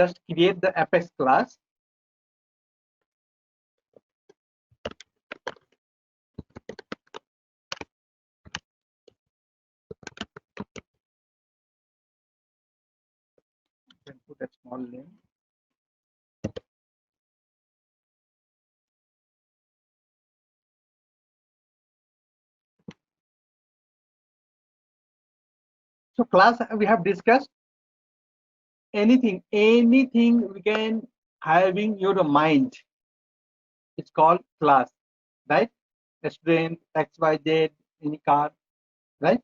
just create the Apex class. Then put a small name. So class we have discussed anything we can having your mind. It's called class, right? A student, XYZ, any car, right?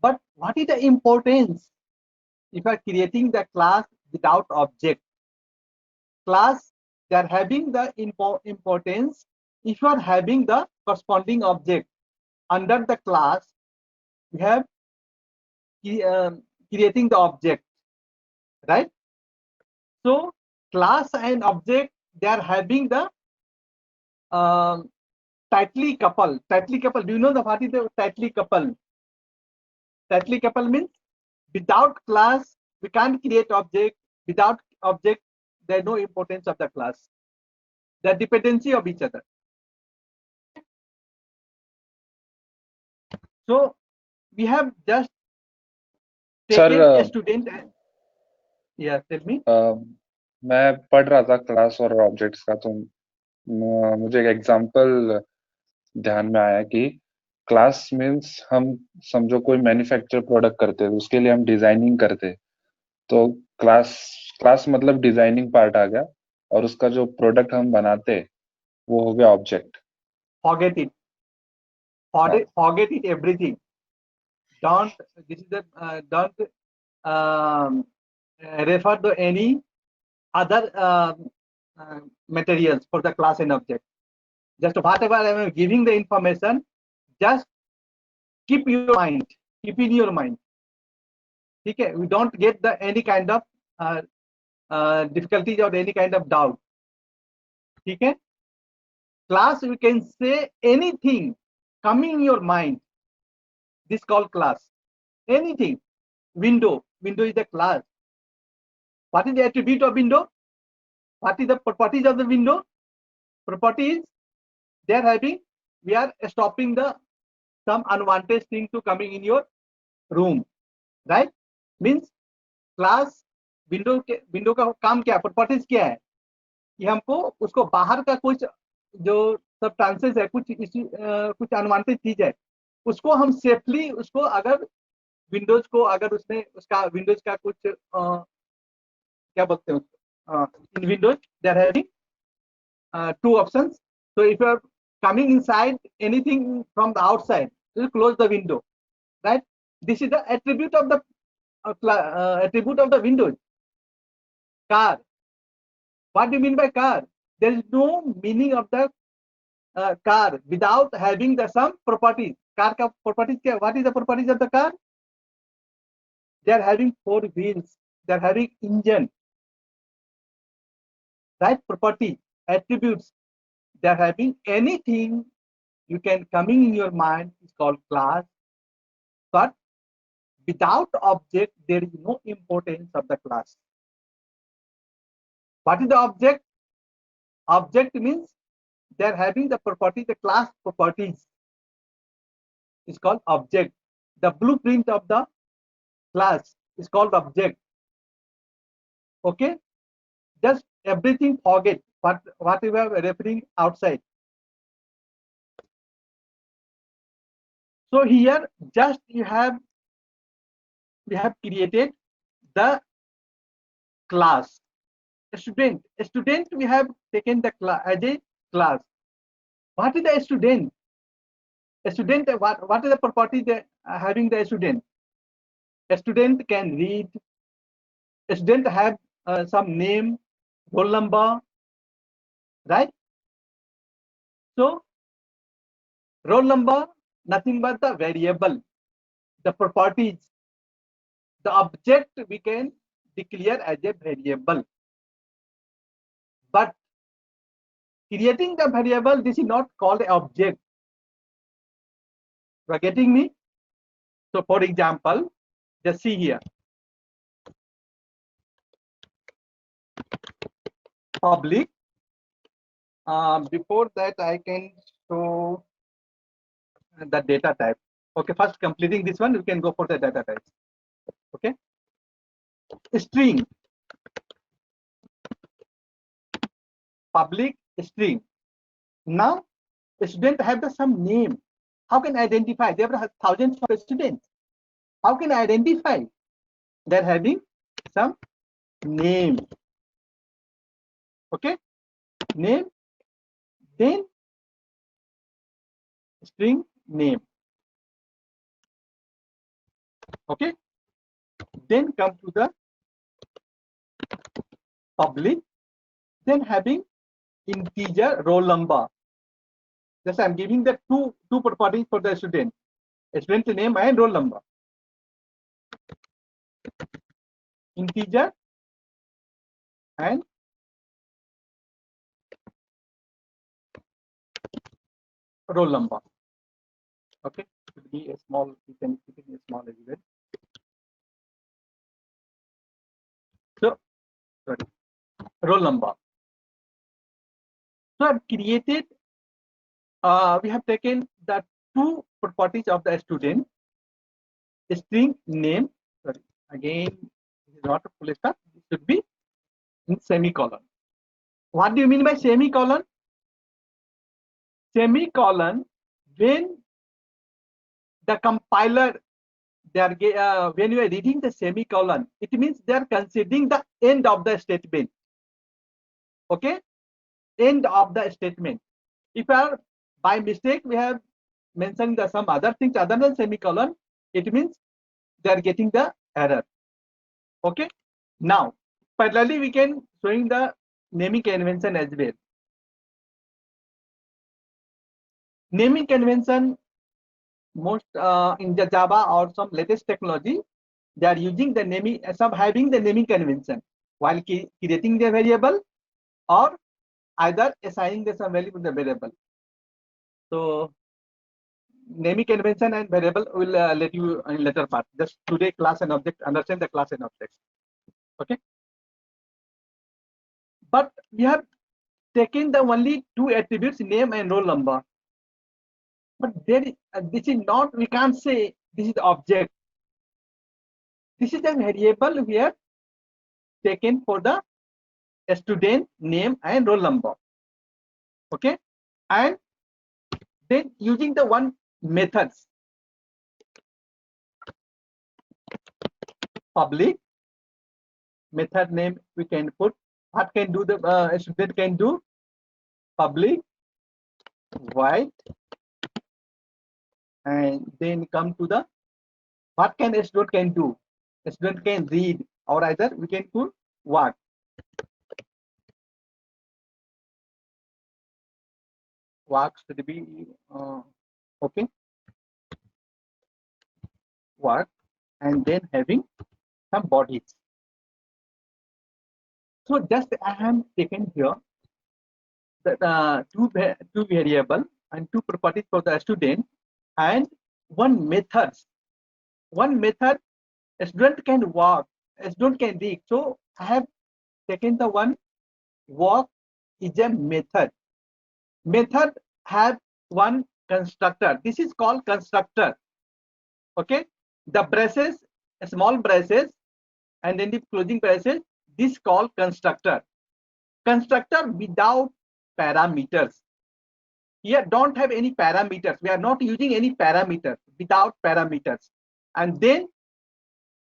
But what is the importance if you are creating the class without object? Class, they are having the importance if you are having the corresponding object. Under the class, we have creating the object, right? So class and object, they are having the tightly coupled. Tightly coupled. Do you know the what is the tightly coupled? Tightly coupled means without class we can't create object. Without object, there is no importance of the class. The dependency of each other. So we have just taken a student. Yeah, tell me. मैं पढ़ रहा था class और objects का, तो मुझे एक example ध्यान में आया कि क्लास मीन्स हम समझो कोई मैन्युफैक्चर प्रोडक्ट करते हैं, उसके लिए हम डिजाइनिंग करते हैं, तो क्लास मतलब डिजाइनिंग पार्ट आ गया, और उसका जो प्रोडक्ट हम बनाते हैं वो हो गया object. Forget it. Forget it. Everything. Don't. This is the don't refer to any other materials for the class and object. Just whatever I am giving the information, just keep your mind. Keep in your mind. Okay, we don't get the any kind of difficulties or any kind of doubt. Okay, class we can say anything coming in your mind. This called class. Anything. Window is the class. What is the attribute of window? What is the properties of the window? Properties, they are having, we are stopping the some unwanted thing to coming in your room, right? Means class window का काम क्या है? Properties क्या है? कि हमको उसको बाहर का कुछ जो सब चांसेस है, कुछ अनवांटेड चीज है, उसको हम सेफली उसको अगर विंडोज को अगर उसने उसका विंडोज का कुछ क्या बोलते हैं उसको, in windows they are having two options. So if you are coming inside anything from the outside, you close the window, right? This is the attribute of the attribute of the windows. Car. What do you mean by car? There is no meaning of the car without having the some properties. Car ka properties kya? What is the properties of the car? They are having 4 wheels. They are having engine. Right? Property, attributes. They are having anything you can coming in your mind is called class. But without object, there is no importance of the class. What is the object? Object means they are having the property, the class properties is called object. The blueprint of the class is called object. Okay, just everything forget what we are referring outside. So here just we have created the class. A student we have taken the class as a class. What is the student? A student, what is the property that having the student? A student can read. A student have some name, roll number, right? So roll number, nothing but the variable, the properties, the object we can declare as a variable. But creating the variable, this is not called an object. You are getting me? So for example, just see here. public. Before that, I can show the data type. Okay, first completing this one, we can go for the data types. Okay, string, public string. Now, the student have the some name. How can I identify? There are thousands of students. How can I identify? They're having some name. Okay, name, then string name. Okay, then come to the public, then having integer roll number. Just I'm giving the two properties for the student name and roll number. Integer and roll number. Okay, should be a small, you can keep it a small as well. So, sorry, roll number. So I've created, we have taken the two properties of the student, string name. Sorry, again, this is not a full stop. It should be in semicolon. What do you mean by semicolon? Semicolon, when the compiler, they are when you are reading the semicolon, it means they are considering the end of the statement. Okay, end of the statement. If by mistake we have mentioned some other things other than semicolon, it means they are getting the error. Okay, now parallelly we can showing the naming convention as well. Naming convention, most in the Java or some latest technology, they are using the naming, some having the naming convention while creating the variable or either assigning the some value to the variable. So naming convention and variable will let you in later part. Just today class and object, understand the class and object. Okay, but we have taken the only two attributes, name and roll number. But there is, this is not, we can't say this is the object. This is the variable we have taken for the student name and roll number. Okay, and then using the one methods, public method name we can put. What can do the student can do? Public void, and then come to the what can a student can do? A student can read, or either we can put what. Work should be okay. Work, and then having some bodies. So just I have taken here the two variable and two properties for the student and one methods. One method, a student can walk, a student can read. So I have taken the one walk is a method. Method have one constructor. This is called constructor. Okay, the braces, small braces, and then the closing braces. This called constructor. Constructor without parameters. Here don't have any parameters. We are not using any parameters, without parameters. And then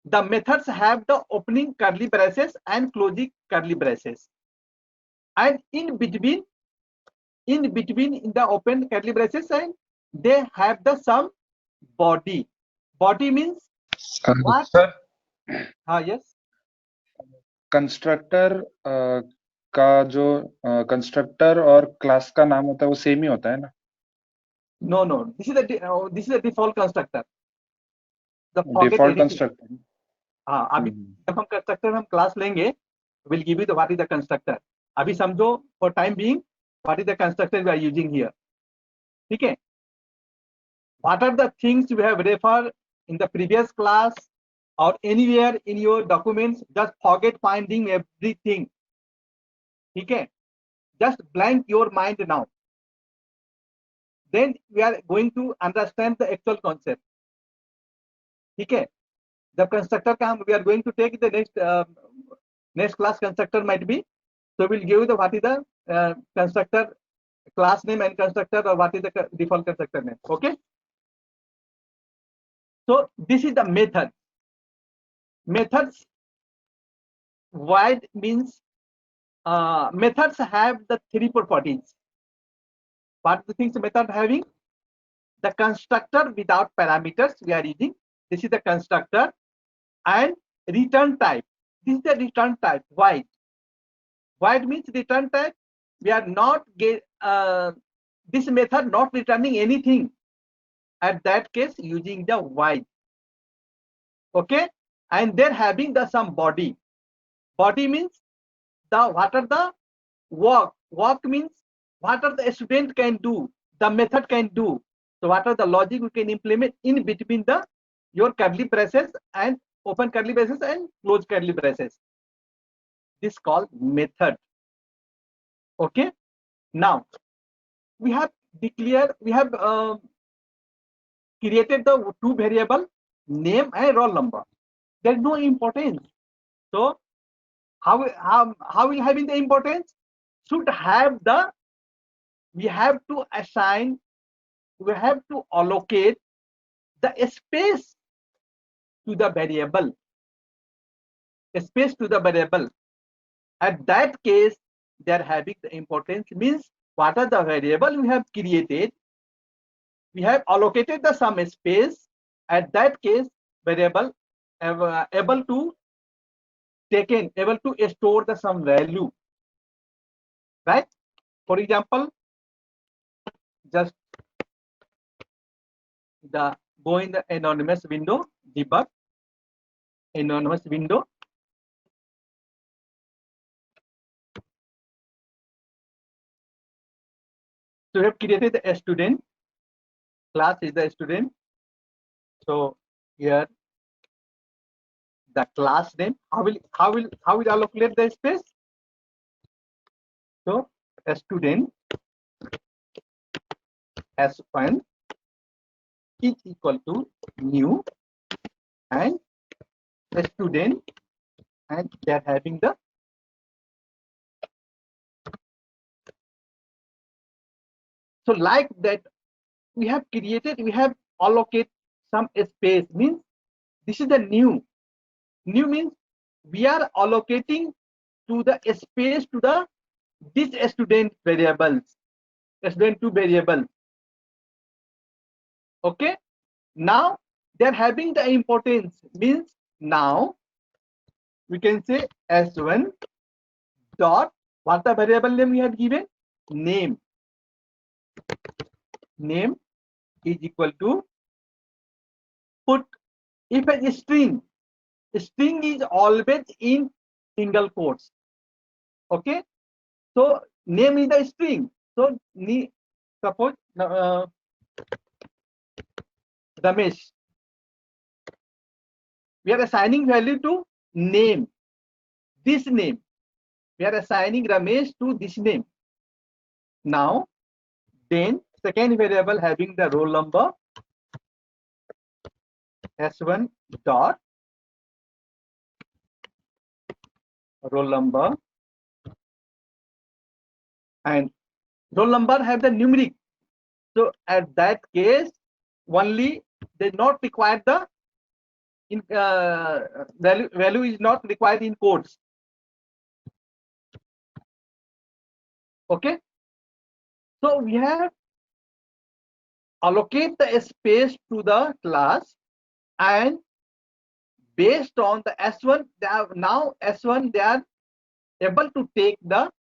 the methods have the opening curly braces and closing curly braces. And in between in the open curly braces, and they have the some body. Body means what? Sir Yes. Constructor का जो constructor और class का नाम होता है वो same ही होता है ना? No. This is the default constructor. The forget default anything. Constructor. हाँ, अभी जब हम कंस्ट्रक्टर हम क्लास लेंगे, will give you the what is the constructor. अभी समझो for time being what is the constructor we are using here. ठीक है, what are the things we have refer in the previous class or anywhere in your documents. Just forget finding everything. ठीक है, just blank your mind now, then we are going to understand the actual concept. ठीक है, जब constructor का हम we are going to take the next class constructor might be, so we'll give you the what is the constructor class name and constructor, or what is the default constructor name. Okay, so this is the methods. Wide means methods have the three properties. What are the things method having? The constructor without parameters we are using, this is the constructor, and return type, this is the return type. Void means return type. We are not this method not returning anything, at that case using the void. Okay, and then having the some body means the what are the work means what are the student can do, the method can do. So what are the logic we can implement in between the your curly braces and open curly braces and close curly braces, this called method. Okay, now we have created the two variable, name and roll number. There's no importance. So how will having the importance? Should have the, we have to assign, we have to allocate the space to the variable, at that case they are having the importance. Means what are the variable we have created, we have allocated the some space, at that case variable able to store the some value, right? For example, just go in the anonymous window, debug anonymous window. So we have created a student, class is the student. So here the class name, how will allocate the space? So a student S1 is equal to new and a student, and they are having the, so like that we have created, we have allocate some space. Means this is the new means we are allocating to the space to the this student variables, student 2 variable. Okay, now they are having the importance. Means now we can say s1 dot, what the variable name we have given, name is equal to, put, if a string is always in single quotes. Okay, so name is the string, so suppose Ramesh, we are assigning value to name, this name, we are assigning Ramesh to this name. Now then second variable having the roll number, s1 dot roll number, and roll number have the numeric. So at that case only they not require the in value is not required in codes. Okay, so we have allocate the space to the class, and based on the s1 they are now s1 they are able to take the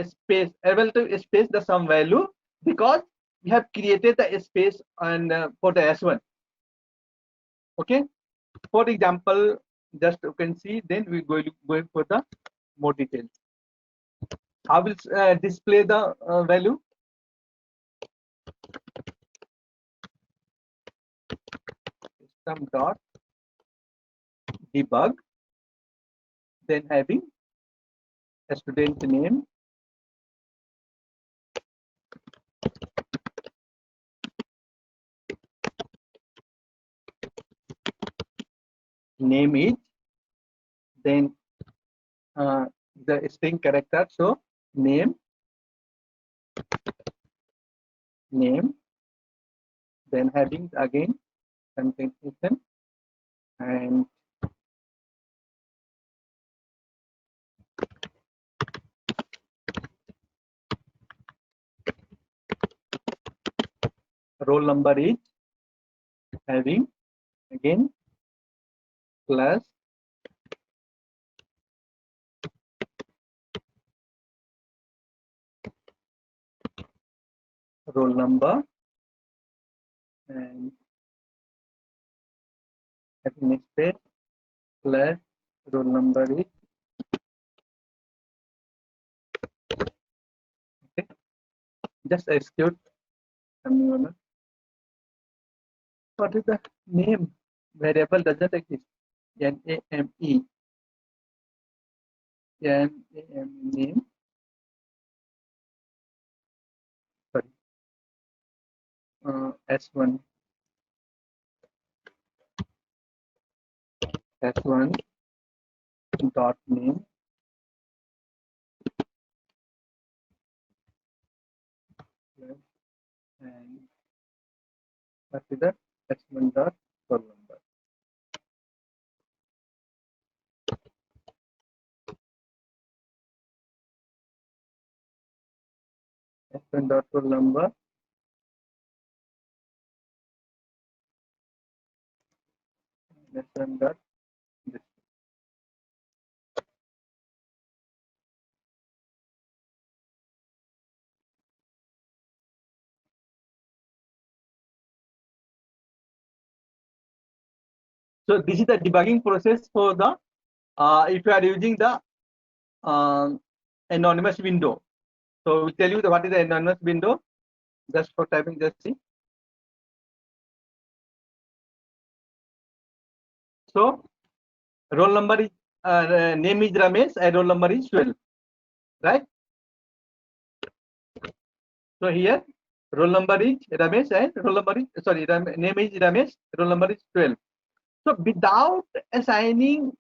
space, able to space the some value, because we have created the space and for the s1. Okay, for example, just you can see, then we going for the more details. I will display the value. System dot debug, then having student name, name is, then the string character, so name, then heading again, concatenation, and roll number is having again plus roll number, and having space plus roll number is, okay, just execute. What is the name? Variable doesn't exist. Name, name, sorry, S1 dot name and what is that? S1 dot roll number. S1 dot roll number, S1 dot this. So this is the debugging process for the if you are using the anonymous window. So we tell you what is the anonymous window. Just for typing, just see. So roll number is name is Ramesh and roll number is 12, right? So here roll number is Ramesh and roll number is, sorry, name is Ramesh, roll number is 12. So without assigning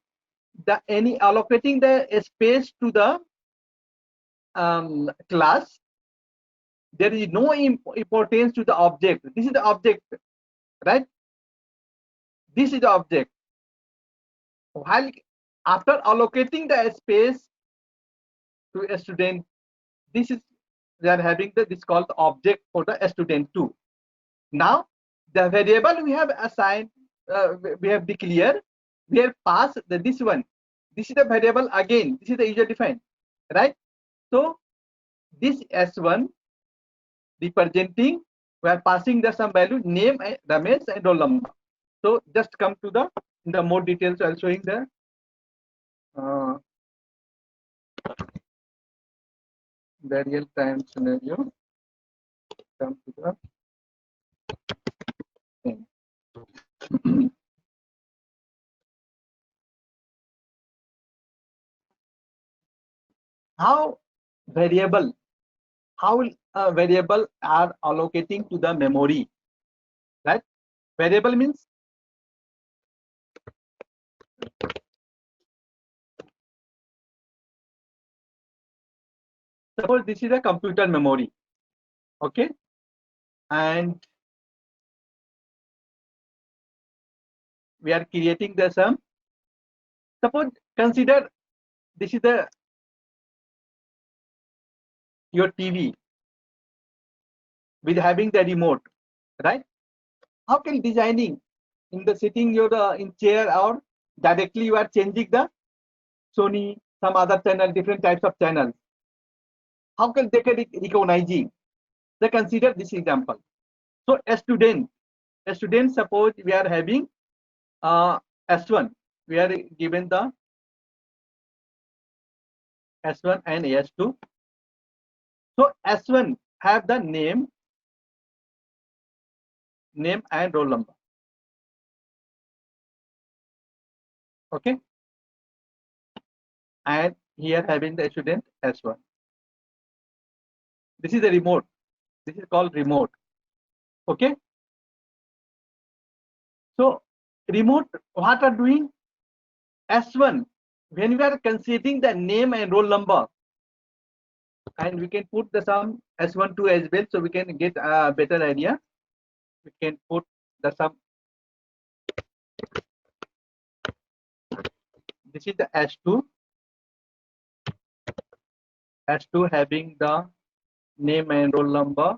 the any allocating the space to the class, there is no importance to the object. This is the object, right? This is the object. While after allocating the space to a student, this is, they are having this called the object for the student 2. Now the variable we have assigned, we have declared, we have passed this one. This is the variable again. This is the user defined, right? So this S1 representing, we are passing the some value, name, Ramesh and roll number. So just come to the more details. I'll showing the real time scenario. Come to the thing. How variable are allocating to the memory, right? Variable means suppose this is a computer memory, okay, and we are creating the some, suppose consider this is the your TV with having the remote, right? How can designing in the sitting your in chair, or directly you are changing the Sony, some other channel, different types of channels? How can they can recognizing? They consider this example. So a student, suppose we are having S1, we are given the S1 and S2. So S1 have the name and roll number, okay, and here having the student S1. This is the remote. This is called remote. Okay. So remote, what are doing? S1, when we are considering the name and roll number, and we can put the some S12 as well, so we can get a better idea. We can put the some. This is the S2. S2 having the name and roll number.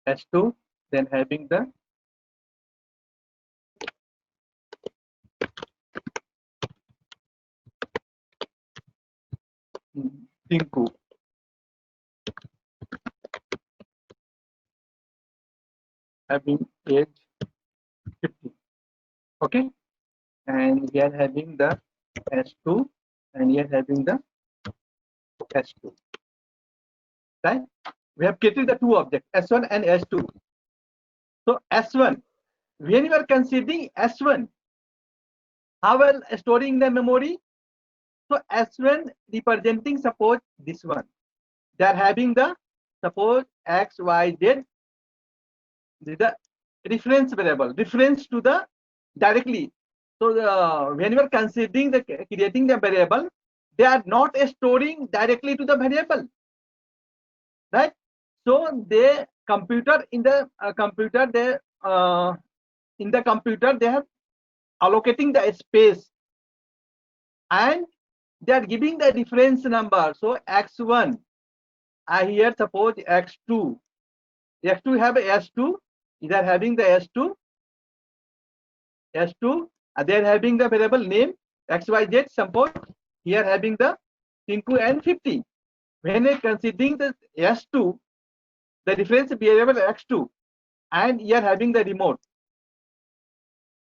S2, then having the Tinku. Having age 50. Okay. And we are having the S2, and we are having the S2. Right? We have created the two objects, S1 and S2. So S1, when you are considering S1, how well storing the memory? So S1 representing, suppose this one. They are having the, suppose X, Y, Z, the reference variable, reference to the directly. So when you are considering the creating the variable, they are not storing directly to the variable, right? So they computer in the computer they in the computer they have allocating the space, and they are giving the reference number. So X1, I here suppose X2. X2 have a S2. They are having the S2. S2. They are having the variable name XYZ. Suppose here having the Tinku and 50. When I considering the S2, the reference variable X2, and here having the remote.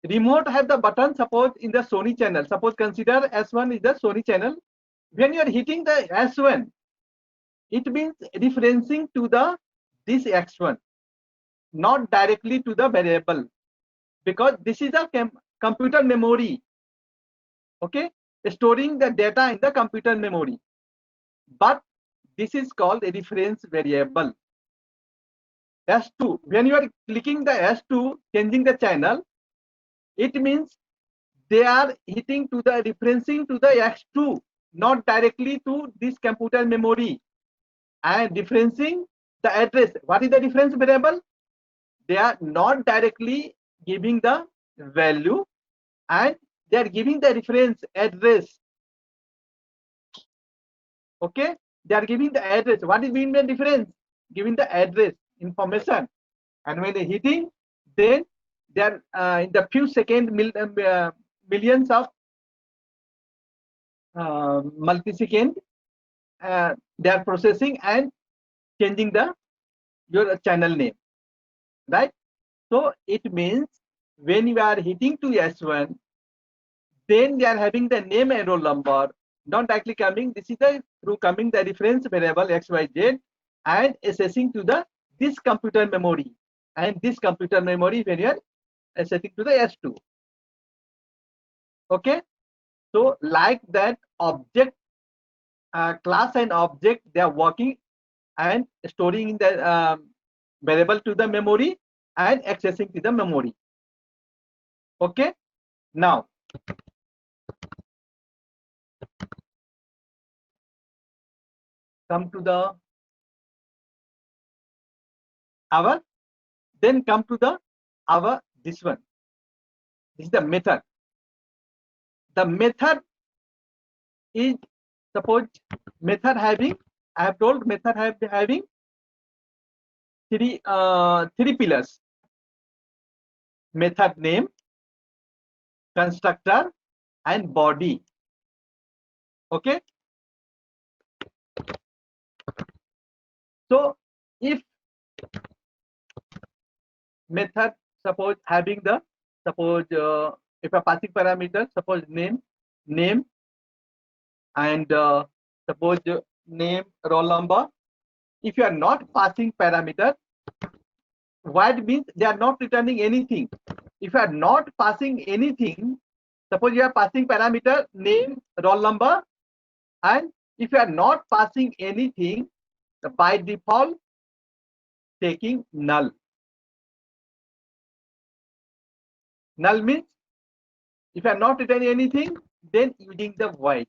Remote have the button, suppose in the Sony channel. Suppose consider S1 is the Sony channel. When you are hitting the S1, it means referencing to the this X1, not directly to the variable, because this is a computer memory. Okay, storing the data in the computer memory, but this is called a reference variable. S2, when you are clicking the S2, changing the channel, it means they are hitting to the referencing to the X2, not directly to this computer memory, and referencing the address. What is the reference variable? They are not directly giving the value, and they are giving the reference address. Okay, they are giving the address. What is mean by difference? Giving the address information, and when they hitting, then they are in the few seconds, millions of multi-second, they are processing and changing the your channel name, right? So it means when you are hitting to S1, then they are having the name and roll number, not directly coming. This is the through coming the reference variable XYZ and accessing to the this computer memory, and this computer memory when you are accessing to the S2. Okay, so like that object, class and object, they are working and storing in the variable to the memory and accessing to the memory. Okay, now come to the our, then come to the our this one. This is the method. The method is, suppose method having, I have told method having three pillars: method name, constructor, and body. Okay, so if method, suppose having the, suppose if a passing parameter, suppose name, and suppose name, roll number. If you are not passing parameter, void means they are not returning anything. If you are not passing anything, suppose you are passing parameter name, roll number, and if you are not passing anything, by default taking null. Null means if you are not returning anything, then using the void.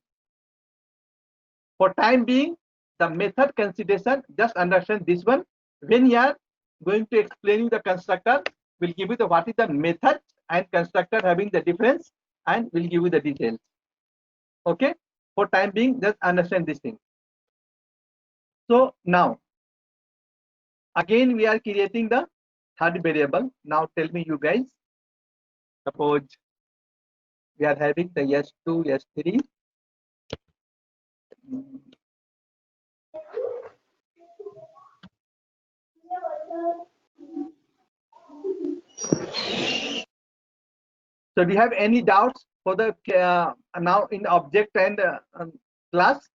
For time being, the method consideration, just understand this one. When you are going to explaining the constructor, will give you the what is the method and constructor having the difference, and will give you the details. Okay, for time being, just understand this thing. So now again we are creating the third variable. Now tell me you guys, suppose we are having the s2 s3. So do you have any doubts for the now in object and class?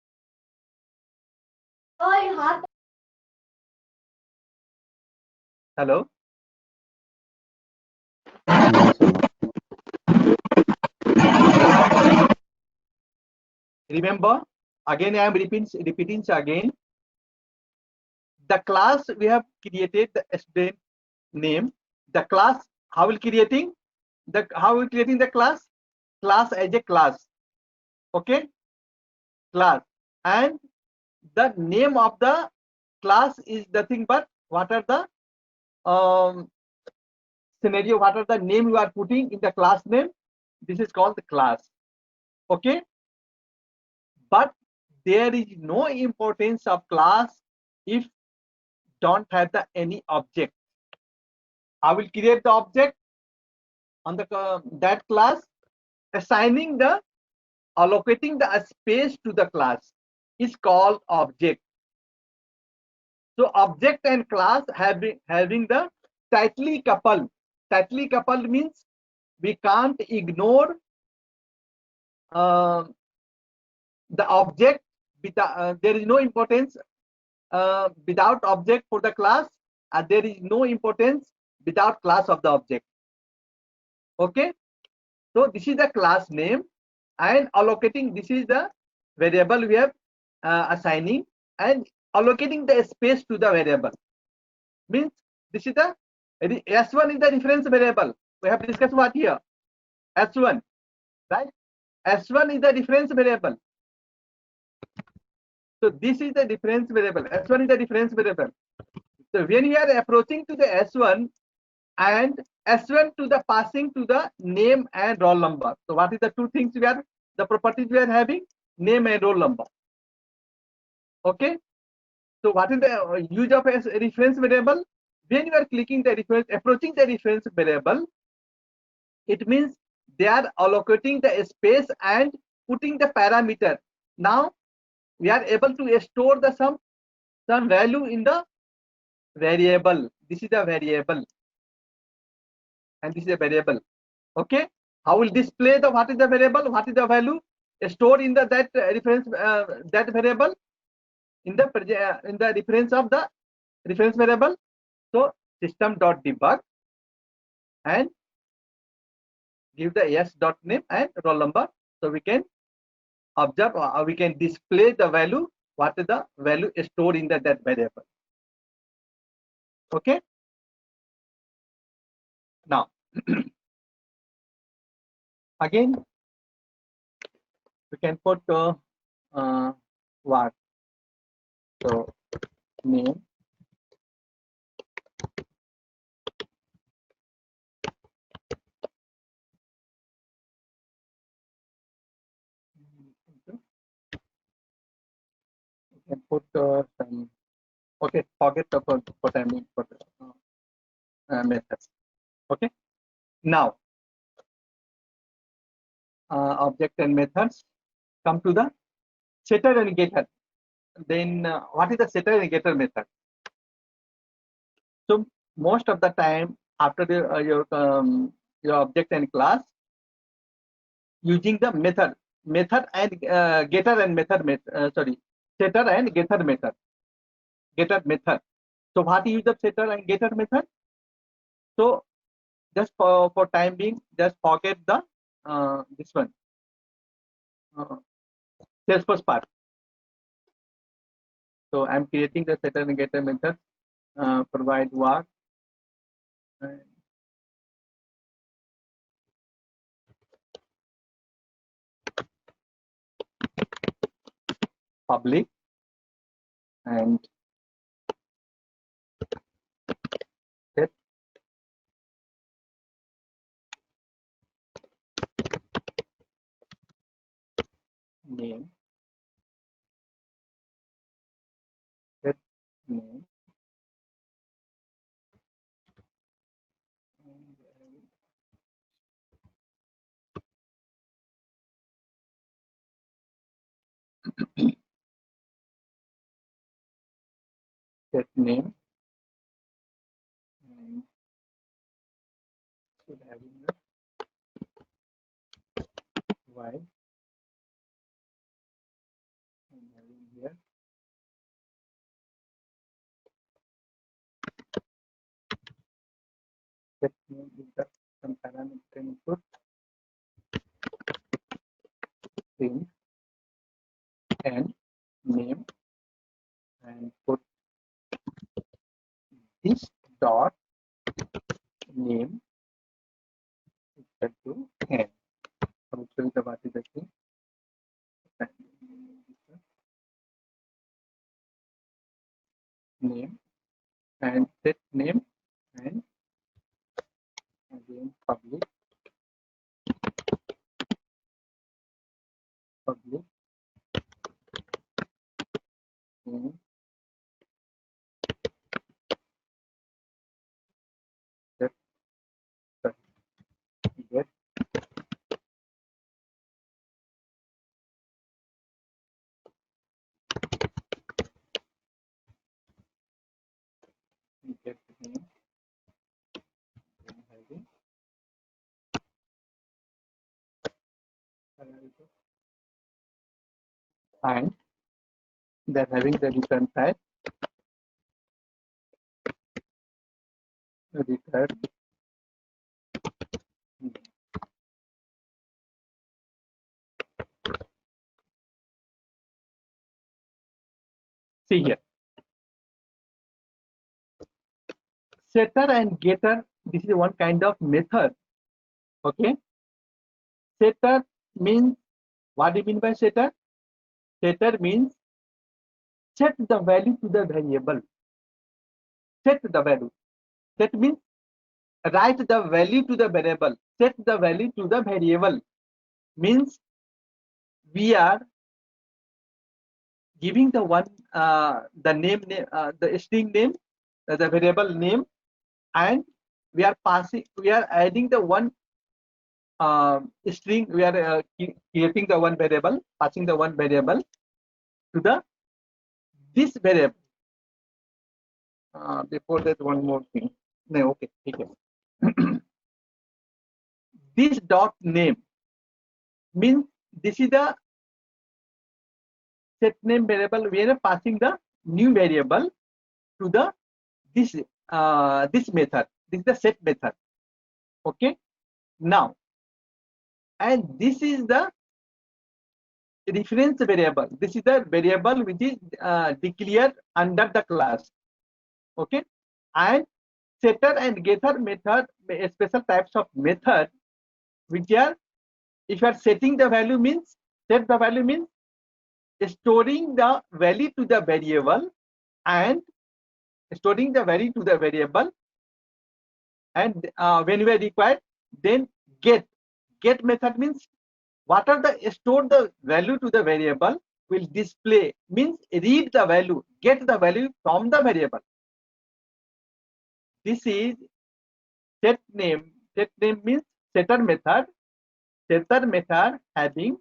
Hello. No, sir. Remember, again I am repeating again. The class we have created the student name. The class, how will creating the class? Class as a class. Okay, class, and the name of the class is nothing but what are the scenario, what are the name you are putting in the class name. This is called the class. Okay, but there is no importance of class if don't have the any object. I will create the object on the that class, assigning the allocating the space to the class is called object. So object and class having the tightly coupled. Tightly coupled means we can't ignore the object. There is no importance without object for the class, and there is no importance without class of the object. Okay, so this is the class name, and allocating, this is the variable we have assigning, and allocating the space to the variable means this is the s1 is the reference variable. We have discussed what here, s1, right? S1 is the reference variable. So this is the difference variable. S1 is the difference variable. So when we are approaching to the S1 and S1 to the passing to the name and roll number. So what is the two things we are, the properties we are having? Name and roll number. Okay. So what is the use of a reference variable? When you are clicking the reference, approaching the reference variable, it means they are allocating the space and putting the parameter. Now we are able to store the some value in the variable. This is the variable, and this is a variable. Okay, how will display the what is the variable, what is the value stored in the that reference that variable in the reference of the reference variable. So system.debug and give the s.name and roll number, so we can observe or we can display the value, what is the value stored in that variable. Okay, now again we can put what, so name, we can put some, okay, forget the for timing for methods. Okay, now object and methods, come to the setter and getter. Then what is the setter and getter method? So most of the time after your object and class, using the method and getter and setter and getter method. So what is the setter and getter method? So just for time being, just forget the this one Salesforce part. So I'm creating the setter and getter method, provide var and public and set name, set name, set name, and should having the while and having here set name is the some parameter input string and name and put this dot name equal to 10. अब उसको दबाते देखिए name and set name and again public name set get get name having and they're having the return type return see here setter and getter, this is one kind of method. Okay, setter means, what do you mean by setter? Setter means set the value to the variable. Set the value, that means write the value to the variable. Set the value to the variable means we are giving the one the name, the string name, the variable name, and we are adding the one string, we are creating the one variable, passing the one variable to the this variable. Before that, one more thing. No, okay, okay. This dot name means this is the set name variable. We are passing the new variable to the this this method. This is the set method. Okay. Now, and this is the reference variable. This is the variable which is declared under the class. Okay, and setter and getter method, special types of method which are, if you are setting the value means, set the value means storing the value to the variable and storing the value to the variable, and when we are required, then get method means what are the store the value to the variable will display, means read the value, get the value from the variable. This is set name. Set name means setter method. Setter method having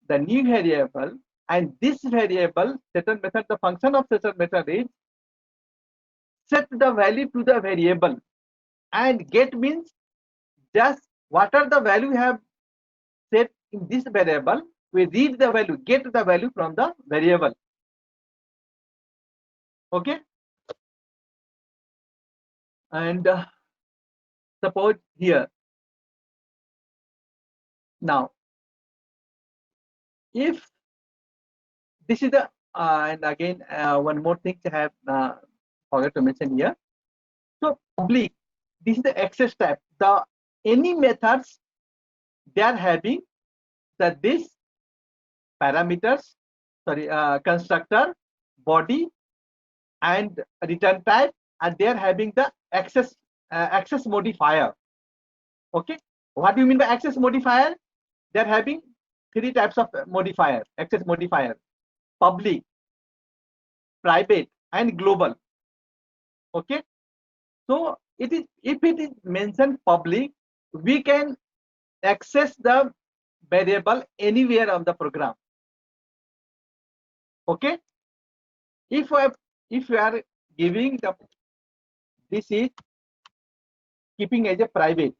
the new variable, and this variable setter method, the function of setter method is set the value to the variable, and get means just what are the value we have set in this variable, we read the value, get the value from the variable. Okay, and suppose here. Now, if this is the and again one more thing I have forgot to mention here. So public, this is the access type. The any methods they are having this parameters, sorry, constructor, body, and return type, and they are having the access modifier. Okay, what do you mean by access modifier? They are having three types of modifier, access modifier: public, private, and global. Okay, so it is, if it is mentioned public, we can access the variable anywhere of the program. Okay, if we are giving the, this is keeping as a private.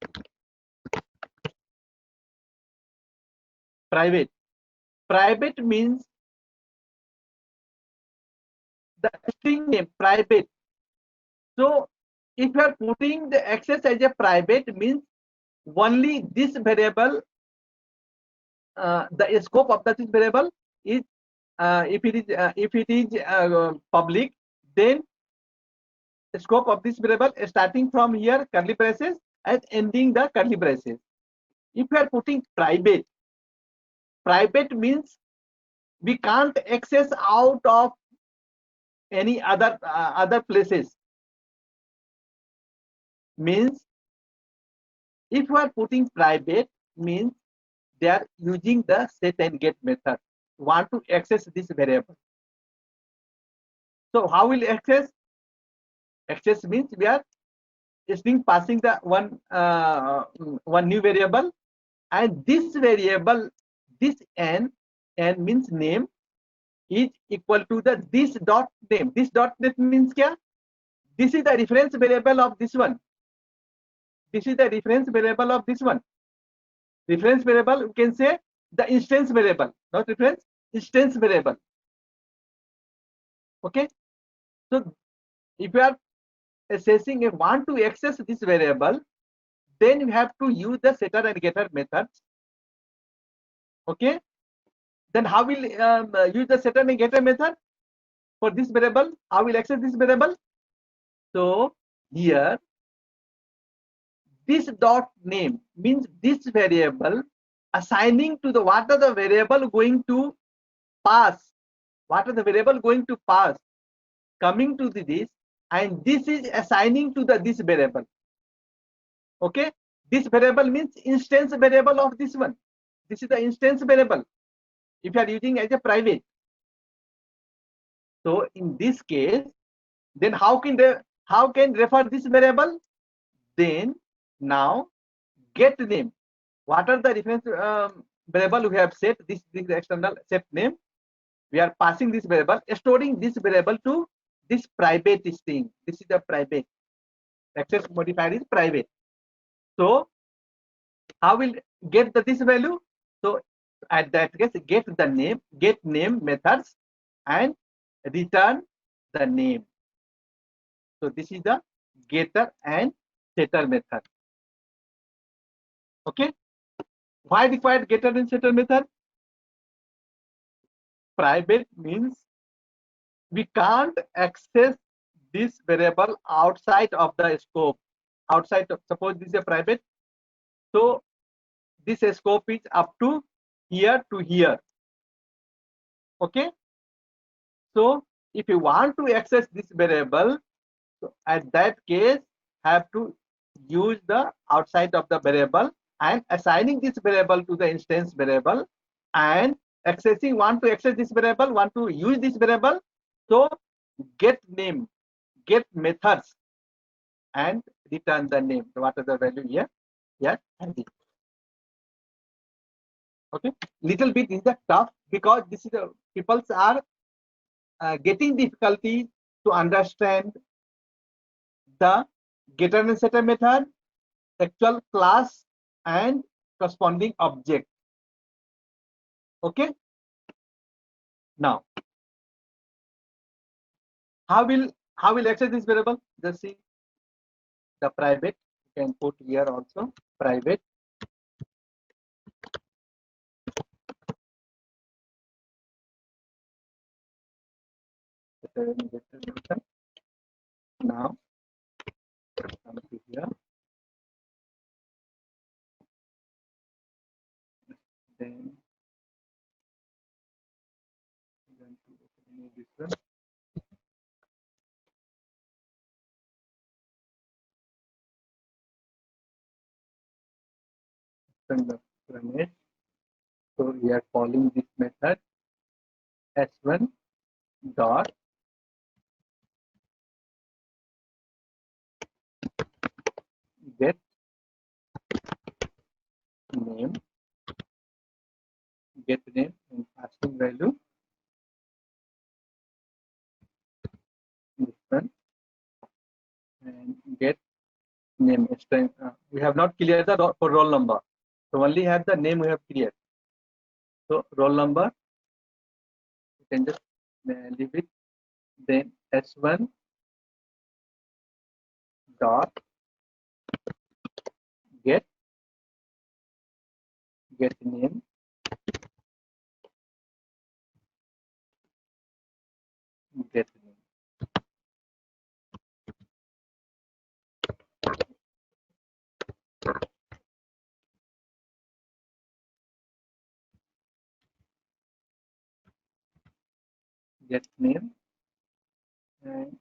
Private means the string name private. So if you are putting the access as a private, means only this variable, the scope of this variable is if it is public, then the scope of this variable is starting from here curly braces and ending the curly braces. If you are putting private means we can't access out of any other places. Means if you are putting private, means they are using the set and get method, want to access this variable. So how will access? Access means we are passing the one new variable, and this variable, this n means name, is equal to the this dot name. This dot name means kya? This is the reference variable of this one. This is the reference variable of this one. Reference variable, you can say the instance variable, not reference, instance variable. Okay, so if you are assessing and want to access this variable, then you have to use the setter and getter methods. Okay, then how will use the setter and getter method for this variable? How will access this variable? So here, this dot name means this variable assigning to the, what are the variable going to pass, what are the variable going to pass coming to this, and this is assigning to the this variable. Okay, this variable means instance variable of this one. This is the instance variable if you are using as a private. So in this case, then how can refer this variable? Then now get name, what are the reference variable we have set, this external set name, we are passing this variable, storing this variable to this private string. This is the private, access modifier is private. So how will get this value? So at that case, get name methods and return the name. So this is the getter and setter method. Okay, why required getter and setter method? Private means we can't access this variable outside of the scope. Outside of, suppose this is a private, so this scope is up to here to here. Okay, so if you want to access this variable, so at that case have to use the outside of the variable and assigning this variable to the instance variable, and accessing, want to access this variable, want to use this variable, so get name, get methods and return the name. So what is the value here? Yeah, okay, little bit is the tough, because this is the people are getting difficulty to understand the getter and setter method, actual class and corresponding object. Okay, now how will access this variable? Just see the private, can put here also private. Now come to here. Then this one. The grenade. So we are calling this method s1 dot get name and passing value this one and get name. We have not cleared the for roll number, so only have the name we have cleared. So roll number you can just leave it. Then s1 dot get name get name. Get name and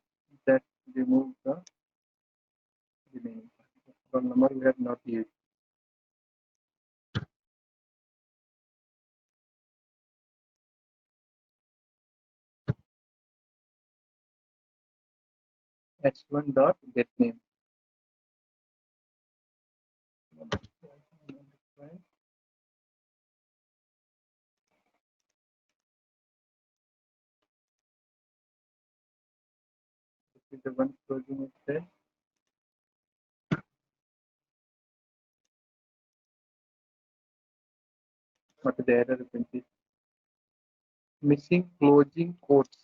that remove the remaining roll number we have not used. s1 dot get name. This is the one closing it. What is the error you can see? Missing closing quotes.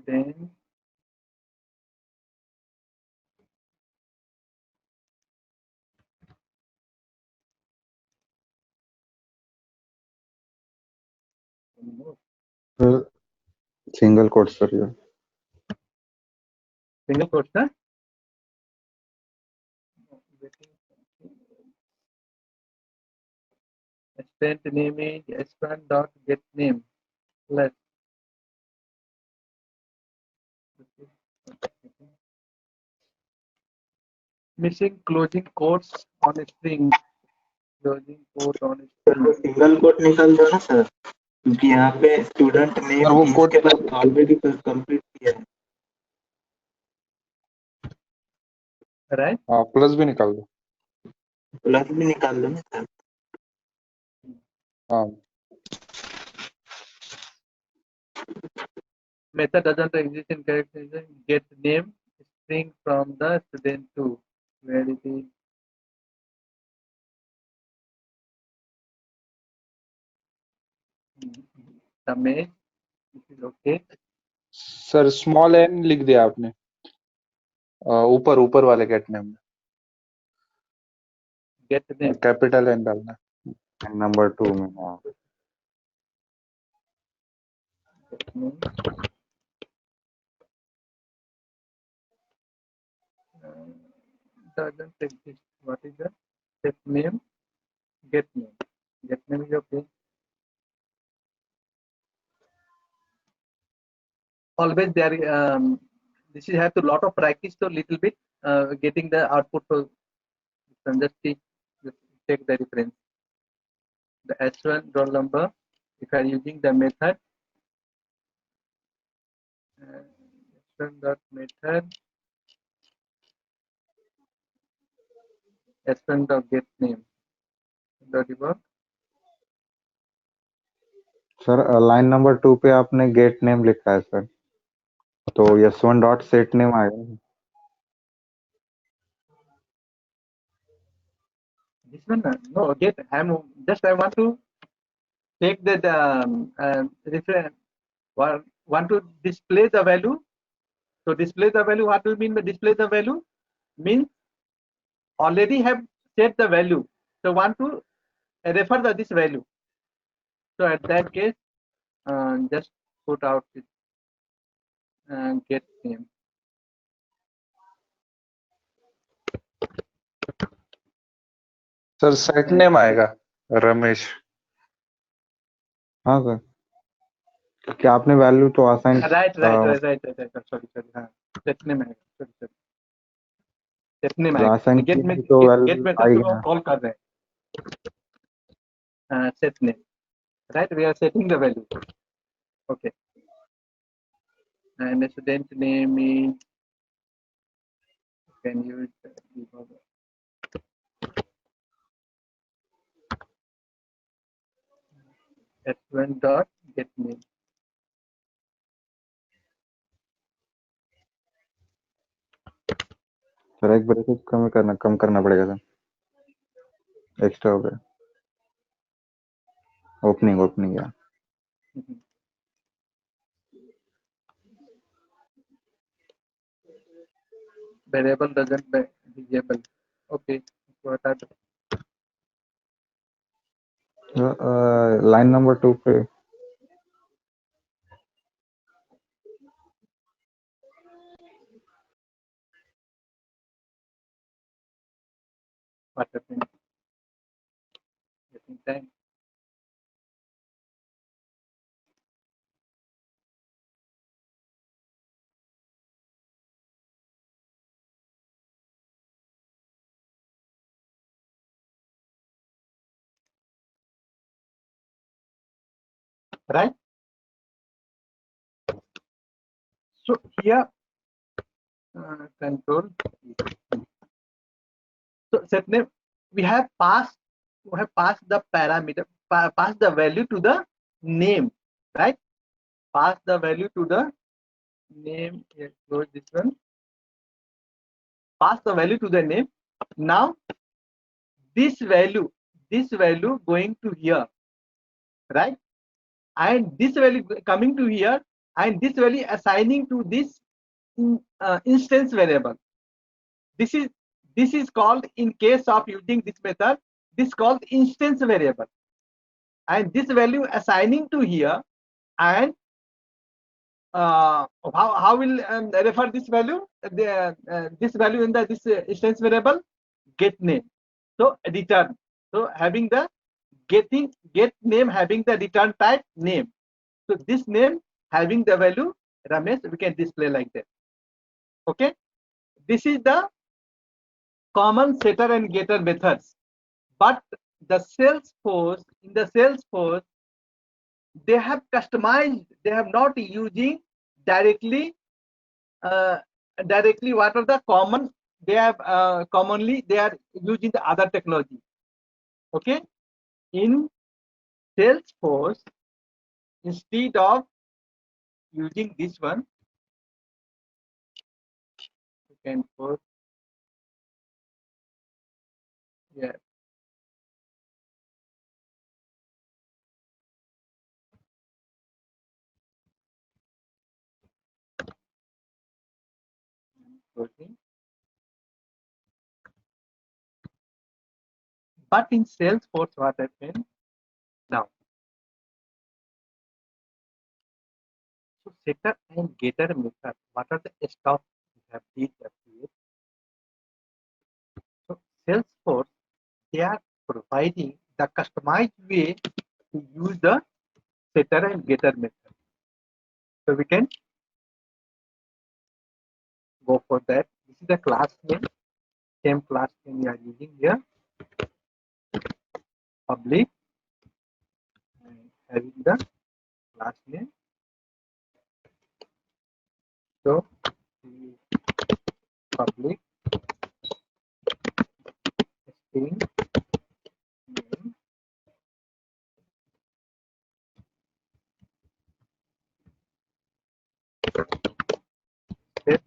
Then Single quotes sir here. single quotes, huh? Extend name is s1 dot get name plus missing closing quotes on a string. Closing quote on a sir वो string. Single quote निकाल दो ना sir, क्योंकि यहाँ पे student name sir, वो इसके coat बाद ऑलरेडी कंप्लीट किया है। Right? हाँ, प्लस भी निकाल दो। प्लस भी निकाल दो ना सर। हाँ, Method doesn't exist in characterization. Get name string from the student to where it is. Summate. This is okay. Sir small N लिख दिया आपने ऊपर वाले गेट नेम में Get name. कैपिटल एन डालना। नंबर 2 में हाँ Get name. Doesn't exist. What is that? Get name. Get name. Get name is okay. Always there. This is have to lot of practice, so little bit getting the output. So just take the reference. The S1 roll number. If you are using the method, S1 dot method. S1 dot get name. Dot debug. Sir line number 2 पे आपने gate name लिखा है sir, तो s1 dot set name आएगा। This one, no, get. I want to take that reference. want to display the value. So display the value, what do you mean by display the value? Means already have set the value. So want to refer this value. So at that case, just put out this get name. Sir set name आएगा रमेश। हाँ sir, क्या आपने value तो assign Right. Sorry. Set name है. Sorry. Set name है. Assign Get की तो get value method आएगी को ना। call कर रहे हैं. Set name. Right. We are setting the value. Okay. And the student name is, can use s1 dot get name. Sir एक ब्रेसेस कम करना पड़ेगा सर, एक्स्ट्रा हो गया। ओपनिंग या Variable doesn't visible. Okay. What are line number 2 पे what happened? Getting time. Right. So here control. So set name, we have passed the parameter, pass the value to the name, right? Pass the value to the name. Here, close this one. Pass the value to the name. Now this value going to here, right? And this value coming to here, and this value assigning to this instance variable. This is called, in case of using this method, this called instance variable. And this value assigning to here, and how will refer this value? This value in this instance variable, get name. So return. So having the get name having the return type name. So this name having the value Ramesh, we can display like that. Okay. This is the common setter and getter methods. But the Salesforce, in the Salesforce, they have customized, they have not using directly what are the common, they have commonly they are using the other technology. Okay. In Salesforce, instead of using this one, you can put, yeah, closing. But in Salesforce, what happened now? So setter and getter method, what are the stuff we have did here? So Salesforce, they are providing the customized way to use the setter and getter method. So we can go for that. This is the class name, same class name we are using here, public, and having the class name. So public string name, set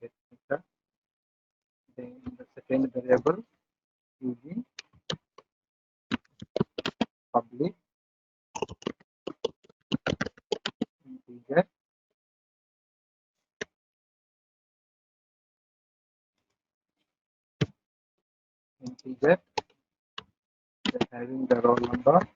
get method, then the second variable using public integer, then having the roll number,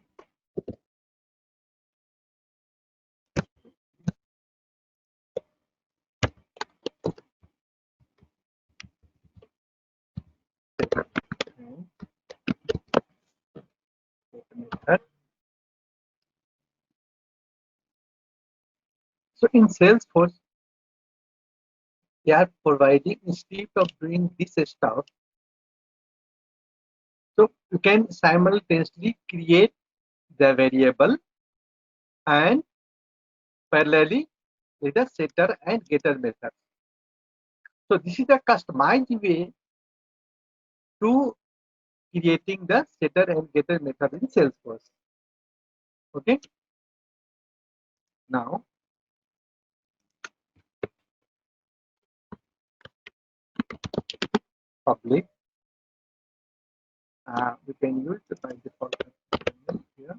and method. So in Salesforce, they are providing, instead of doing this stuff, so you can simultaneously create the variable and parallelly with the setter and getter method. So this is a customized way to creating the setter and getter method in Salesforce. Okay. Now public, we can use the by default here,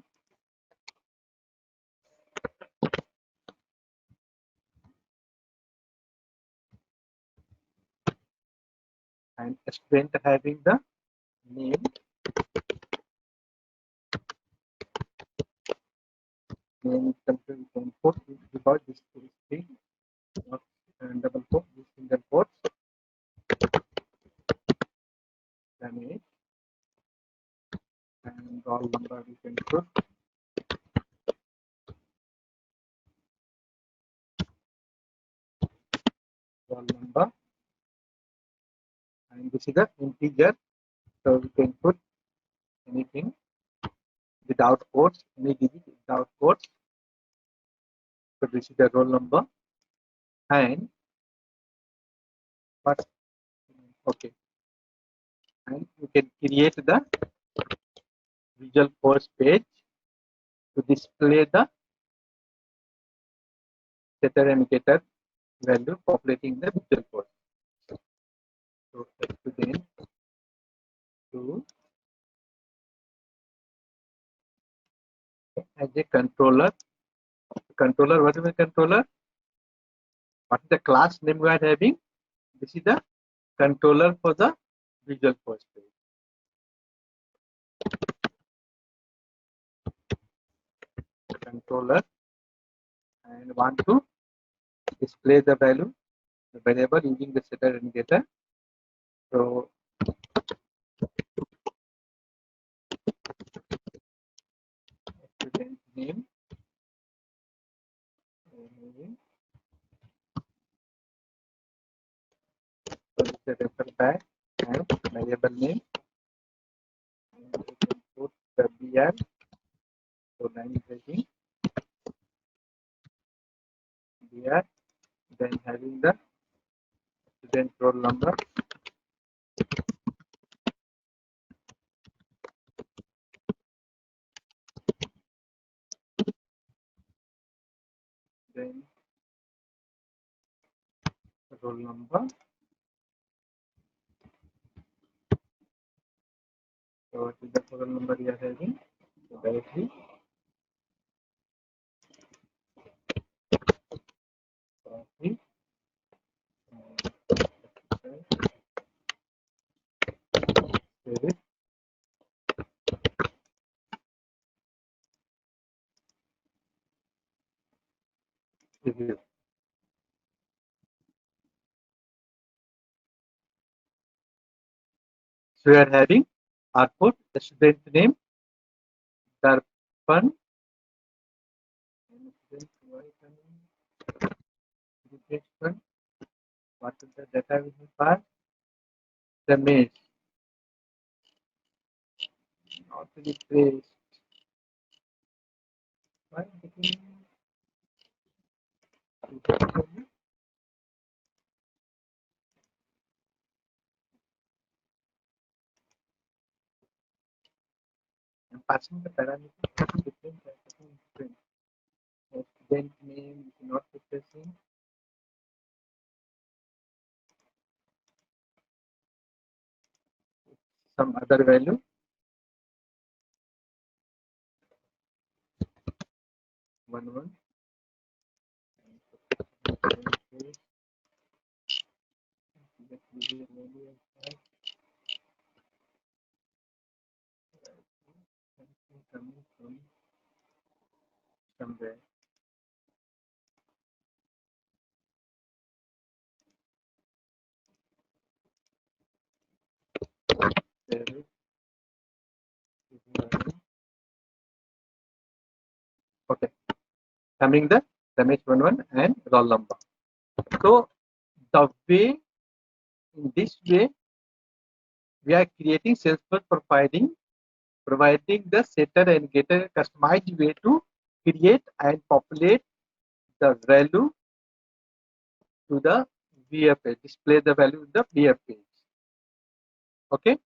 and student having the name, control we can put it because this is string, not double quote, this single quote, the name, and roll number we can put roll number, and this is the integer, so we can put anything without quotes, any digit without quotes. So this is the roll number, and first, okay, and we can create the Visual Force page to display the setter and getter value populating the Visual Force. So student to as a controller. Controller, what is the controller? What is the class name we are having? This is the controller for the Visual Force page. Controller, and want to display the value, the variable using the setter and getter. So student name, the refer back, and variable name, and we can put the BR, so line breaking BR, then having the student roll number, then roll number. So what is the roll number we are having? So directly copy, save it, review. So we are having output, the student name, Darpan, what is the data we have passed? The mail, not replaced. Why taking I'm passing the parameter different different. Student name is not replacing. Some other value. 11. Coming from somewhere. There is okay. Coming the Ramesh 11 and roll number. So the way in this way we are creating Salesforce providing the setter and getter customized way to create and populate the value to the VF page, display the value in the VF page. Okay.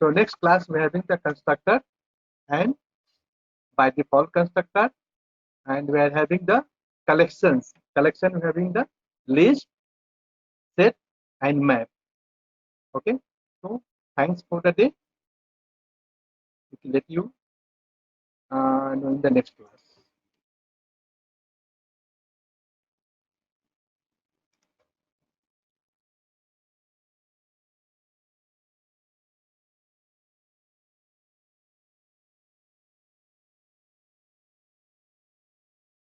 So next class we're having the constructor and by default constructor, and we are having the collections. Collection we're having the list, set, and map. Okay. So thanks for the day. It will let you know in the next class.